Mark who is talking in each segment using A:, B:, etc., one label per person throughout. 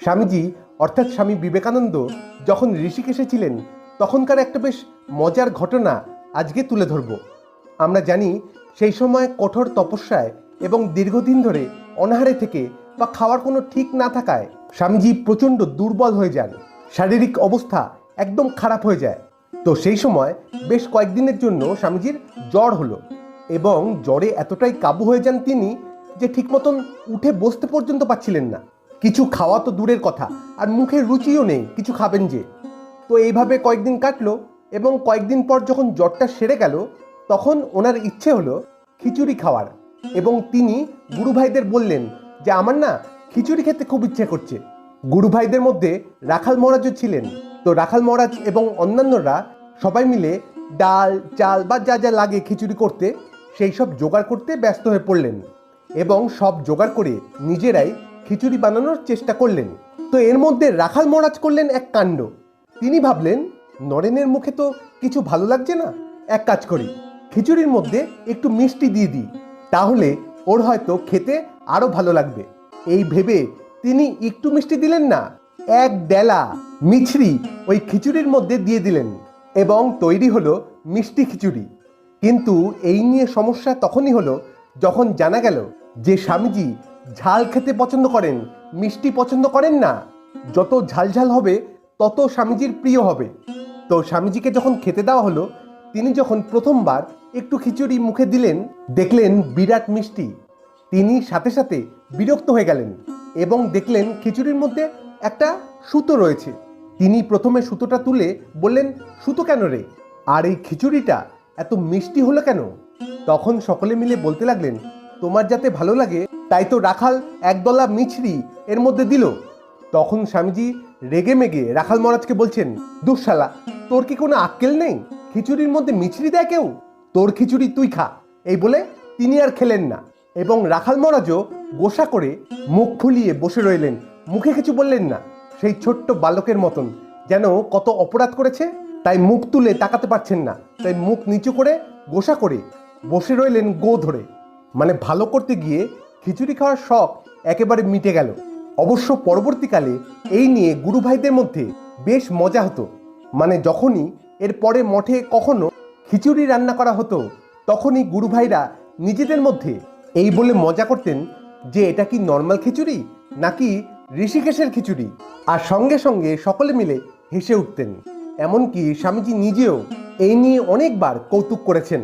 A: স্বামীজি অর্থাৎ স্বামী বিবেকানন্দ যখন ঋষিকেশে ছিলেন তখনকার একটা বেশ মজার ঘটনা আজকে তুলে ধরব। আমরা জানি সেই সময় কঠোর তপস্যায় এবং দীর্ঘদিন ধরে অনাহারে থেকে বা খাওয়ার কোনো ঠিক না থাকায় স্বামীজি প্রচণ্ড দুর্বল হয়ে যান, শারীরিক অবস্থা একদম খারাপ হয়ে যায়। তো সেই সময় বেশ কয়েকদিনের জন্য স্বামীজির জ্বর হলো এবং জ্বরে এতটাই কাবু হয়ে যান তিনি যে ঠিক মতন উঠে বসতে পর্যন্ত পাচ্ছিলেন না। কিছু খাওয়া তো দূরের কথা, আর মুখে রুচিও নেই কিছু খাবেন যে। তো এইভাবে কয়েকদিন কাটলো এবং কয়েকদিন পর যখন জ্বরটা সেরে গেল তখন ওনার ইচ্ছে হলো খিচুড়ি খাওয়ার, এবং তিনি গুরু ভাইদের বললেন যে আমার না খিচুড়ি খেতে খুব ইচ্ছে করছে। গুরু ভাইদের মধ্যে রাখাল মহারাজও ছিলেন। তো রাখাল মহারাজ এবং অন্যান্যরা সবাই মিলে ডাল চাল বা যা যা লাগে খিচুড়ি করতে সেই সব জোগাড় করতে ব্যস্ত হয়ে পড়লেন এবং সব জোগাড় করে নিজেরাই খিচুড়ি বানানোর চেষ্টা করলেন। তো এর মধ্যে রাখাল মহারাজ করলেন এক কাণ্ড। তিনি ভাবলেন নরেনের মুখে তো কিছু ভালো লাগছে না, এক কাজ করি খিচুড়ির মধ্যে একটু মিষ্টি দিয়ে দিই, তাহলে ওর হয়তো খেতে আরো ভালো লাগবে। এই ভেবে তিনি একটু মিষ্টি দিলেন না, এক ডেলা মিছরি ওই খিচুড়ির মধ্যে দিয়ে দিলেন এবং তৈরি হলো মিষ্টি খিচুড়ি। কিন্তু এই নিয়ে সমস্যা তখনই হলো যখন জানা গেল যে স্বামীজি ঝাল খেতে পছন্দ করেন, মিষ্টি পছন্দ করেন না। যত ঝাল ঝাল হবে তত স্বামীজির প্রিয় হবে। তো স্বামীজিকে যখন খেতে দেওয়া হলো, তিনি যখন প্রথমবার একটু খিচুড়ি মুখে দিলেন দেখলেন বিরাট মিষ্টি। তিনি সাথে সাথে বিরক্ত হয়ে গেলেন এবং দেখলেন খিচুড়ির মধ্যে একটা সুতো রয়েছে। তিনি প্রথমে সুতোটা তুলে বললেন, সুতো কেন রে, আর এই খিচুড়িটা এত মিষ্টি হলো কেন? তখন সকলে মিলে বলতে লাগলেন, তোমার যাতে ভালো লাগে তাই তো রাখাল একদলা মিছরি এর মধ্যে দিল। তখন স্বামীজি রেগে মেগে রাখাল মহারাজকে বলছেন, দুঃশালা, তোর কি কোনো আক্কেল নেই? খিচুড়ির মধ্যে মিছরি দেয় কেউ? তোর খিচুড়ি তুই খা। এই বলে তিনি আর খেলেন না এবং রাখাল মহারাজও গোসা করে মুখ ফুলিয়ে বসে রইলেন, মুখে কিছু বললেন না। সেই ছোট্ট বালকের মতন, যেন কত অপরাধ করেছে তাই মুখ তুলে তাকাতে পারছেন না, তাই মুখ নিচু করে গোসা করে বসে রইলেন গো ধরে। মানে ভালো করতে গিয়ে খিচুড়ি খাওয়ার শখ একেবারে মিটে গেল। অবশ্য পরবর্তীকালে এই নিয়ে গুরু ভাইদের মধ্যে বেশ মজা হতো। মানে যখনই এর পরে মঠে কখনো খিচুড়ি রান্না করা হতো তখনই গুরু ভাইরা নিজেদের মধ্যে এই বলে মজা করতেন যে এটা কি নর্মাল খিচুড়ি নাকি ঋষিকেশের খিচুড়ি, আর সঙ্গে সঙ্গে সকলে মিলে হেসে উঠতেন। এমনকি স্বামীজি নিজেও এই নিয়ে অনেকবার কৌতুক করেছেন।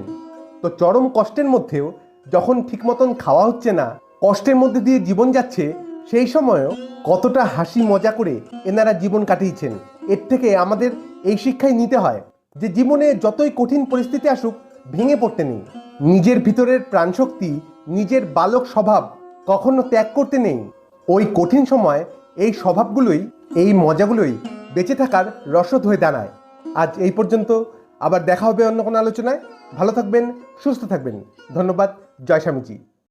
A: তো চরম কষ্টের মধ্যেও যখন ঠিক মতন খাওয়া হচ্ছে না, কষ্টের মধ্যে দিয়ে জীবন যাচ্ছে, সেই সময়ও কতটা হাসি মজা করে এনারা জীবন কাটিয়েছেন। এর থেকে আমাদের এই শিক্ষাই নিতে হয় যে জীবনে যতই কঠিন পরিস্থিতি আসুক ভেঙে পড়তে নেই। নিজের ভিতরের প্রাণশক্তি, নিজের বালক স্বভাব কখনো ত্যাগ করতে নেই। ওই কঠিন সময় এই স্বভাবগুলোই, এই মজাগুলোই বেঁচে থাকার রসদ হয়ে দাঁড়ায়। আজ এই পর্যন্ত, আবার দেখা হবে অন্য কোনো আলোচনায়। ভালো থাকবেন, সুস্থ থাকবেন। ধন্যবাদ। জয় স্বামীজি।